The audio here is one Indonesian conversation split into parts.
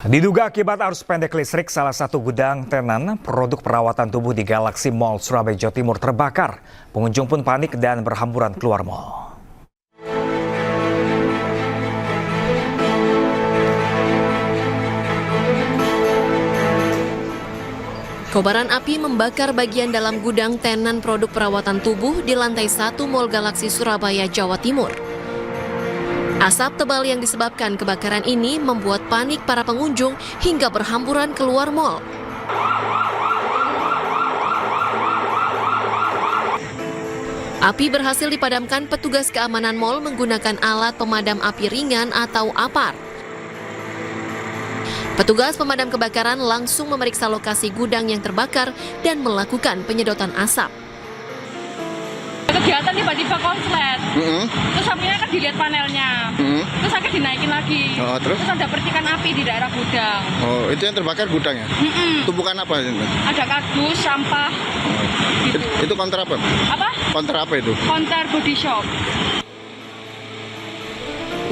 Diduga akibat arus pendek listrik, salah satu gudang tenan produk perawatan tubuh di Galaxy Mall Surabaya, Jawa Timur terbakar. Pengunjung pun panik dan berhamburan keluar mal. Kobaran api membakar bagian dalam gudang tenan produk perawatan tubuh di lantai 1 Mall Galaxy Surabaya, Jawa Timur. Asap tebal yang disebabkan kebakaran ini membuat panik para pengunjung hingga berhamburan keluar mal. Api berhasil dipadamkan petugas keamanan mal menggunakan alat pemadam api ringan atau APAR. Petugas pemadam kebakaran langsung memeriksa lokasi gudang yang terbakar dan melakukan penyedotan asap. Kegiatan tiba-tiba konslet, terus apinya kan dilihat panelnya, terus akhirnya dinaikin lagi, terus ada percikan api di daerah gudang. Oh, itu yang terbakar gudangnya? Tumpukan apa itu? Ada kardus, sampah, gitu. Itu konter apa? Apa? Konter apa itu? Konter body shop.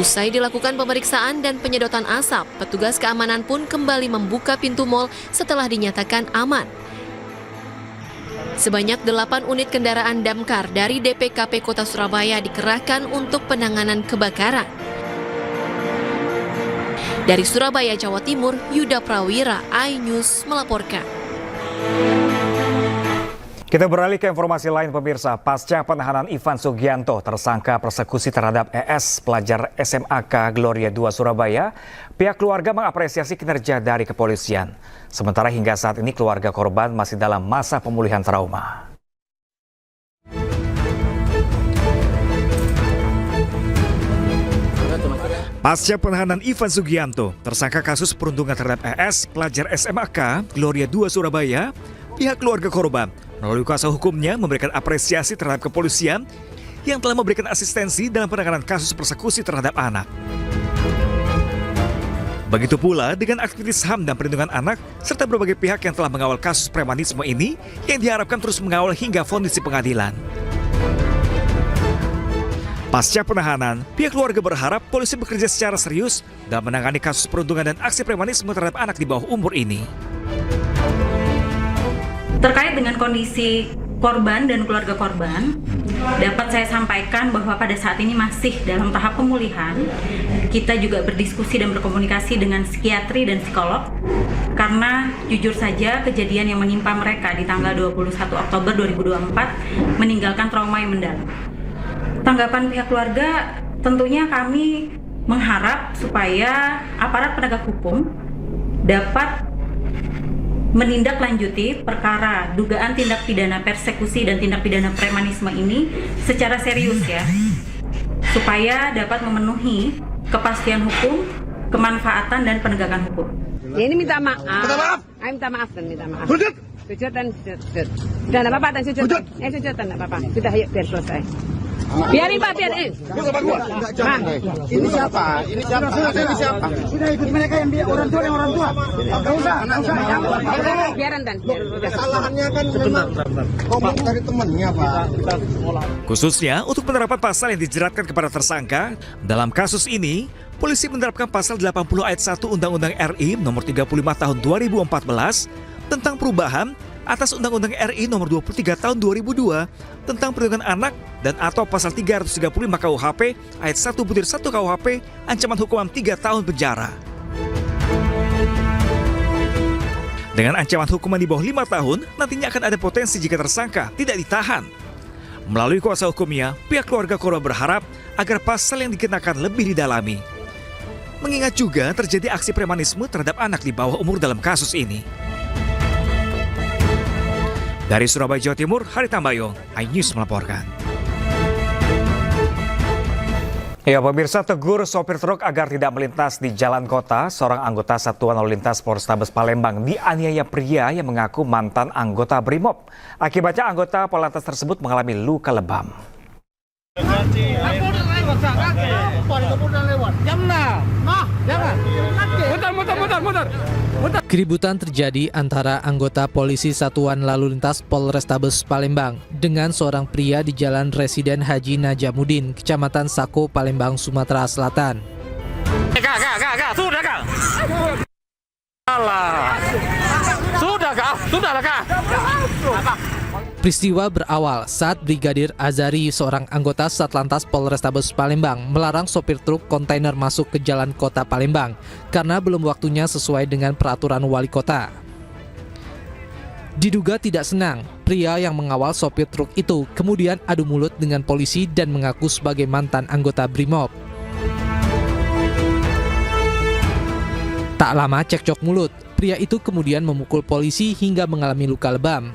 Usai dilakukan pemeriksaan dan penyedotan asap, petugas keamanan pun kembali membuka pintu mal setelah dinyatakan aman. Sebanyak 8 unit kendaraan damkar dari DPKP Kota Surabaya dikerahkan untuk penanganan kebakaran. Dari Surabaya, Jawa Timur, Yuda Prawira, iNews melaporkan. Kita beralih ke informasi lain, pemirsa. Pasca penahanan Ivan Sugianto, tersangka persekusi terhadap ES, pelajar SMAK Gloria II Surabaya, pihak keluarga mengapresiasi kinerja dari kepolisian. Sementara hingga saat ini keluarga korban masih dalam masa pemulihan trauma. Pasca penahanan Ivan Sugianto, tersangka kasus perundungan terhadap ES, pelajar SMAK Gloria II Surabaya, pihak keluarga korban melalui kuasa hukumnya memberikan apresiasi terhadap kepolisian yang telah memberikan asistensi dalam penanganan kasus persekusi terhadap anak. Begitu pula dengan aktivis HAM dan perlindungan anak serta berbagai pihak yang telah mengawal kasus premanisme ini yang diharapkan terus mengawal hingga vonis di pengadilan. Pasca penahanan, pihak keluarga berharap polisi bekerja secara serius dalam menangani kasus perundungan dan aksi premanisme terhadap anak di bawah umur ini. Terkait dengan kondisi korban dan keluarga korban, dapat saya sampaikan bahwa pada saat ini masih dalam tahap pemulihan. Kita juga berdiskusi dan berkomunikasi dengan psikiatri dan psikolog, karena jujur saja kejadian yang menimpa mereka di tanggal 21 Oktober 2024 meninggalkan trauma yang mendalam. Tanggapan pihak keluarga, tentunya kami mengharap supaya aparat penegak hukum dapat menindaklanjuti perkara dugaan tindak pidana persekusi dan tindak pidana premanisme ini secara serius ya, supaya dapat memenuhi kepastian hukum, kemanfaatan dan penegakan hukum. Ya, ini minta maaf. Minta maaf dan minta maaf. Sujud dan sujud. Sudah enggak apa-apa dan sujud. Sujud dan enggak apa-apa. Sudah yuk biar selesai. Biarin Pak, biarin. Ini siapa? Ini siapa? Ini siapa? Sudah ikut mereka yang orang tua. Enggak usah. Biarin dan. Kesalahannya kan memang ngomong dari temannya, Pak. Khususnya untuk penerapan pasal yang dijeratkan kepada tersangka, dalam kasus ini, polisi menerapkan pasal 80 ayat 1 Undang-Undang RI nomor 35 tahun 2014 tentang perubahan atas Undang-Undang RI nomor 23 tahun 2002 tentang perlindungan anak dan atau pasal 335 KUHP ayat 1/1 KUHP ancaman hukuman 3 tahun penjara. Dengan ancaman hukuman di bawah 5 tahun, nantinya akan ada potensi jika tersangka tidak ditahan. Melalui kuasa hukumnya, pihak keluarga korban berharap agar pasal yang dikenakan lebih didalami. Mengingat juga terjadi aksi premanisme terhadap anak di bawah umur dalam kasus ini. Dari Surabaya, Jawa Timur, Hari Tambayong, iNews melaporkan. Ya, pemirsa, tegur sopir truk agar tidak melintas di jalan kota. Seorang anggota Satuan Lalu Lintas Polrestabes Palembang dianiaya pria yang mengaku mantan anggota Brimob. Akibatnya anggota Polantas tersebut mengalami luka lebam. Keributan terjadi antara anggota polisi Satuan Lalu Lintas Polrestabes Palembang dengan seorang pria di Jalan Residen Haji Najamuddin, Kecamatan Sako, Palembang, Sumatera Selatan. Peristiwa berawal saat Brigadir Azari, seorang anggota Satlantas Polrestabes Palembang, melarang sopir truk kontainer masuk ke jalan kota Palembang karena belum waktunya sesuai dengan peraturan wali kota. Diduga tidak senang, pria yang mengawal sopir truk itu kemudian adu mulut dengan polisi dan mengaku sebagai mantan anggota Brimob. Tak lama cekcok mulut, pria itu kemudian memukul polisi hingga mengalami luka lebam.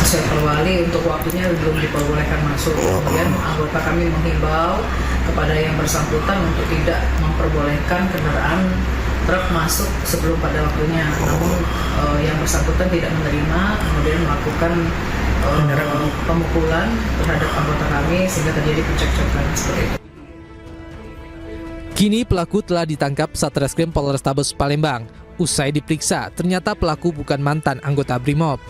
Sektor wali untuk waktunya belum diperbolehkan masuk. Kemudian anggota kami menghimbau kepada yang bersangkutan untuk tidak memperbolehkan kendaraan truk masuk sebelum pada waktunya. Namun yang bersangkutan tidak menerima, kemudian melakukan pemukulan terhadap anggota kami sehingga terjadi percekcokan seperti itu. Kini pelaku telah ditangkap Satreskrim Polrestabes Palembang. Usai diperiksa, ternyata pelaku bukan mantan anggota Brimob.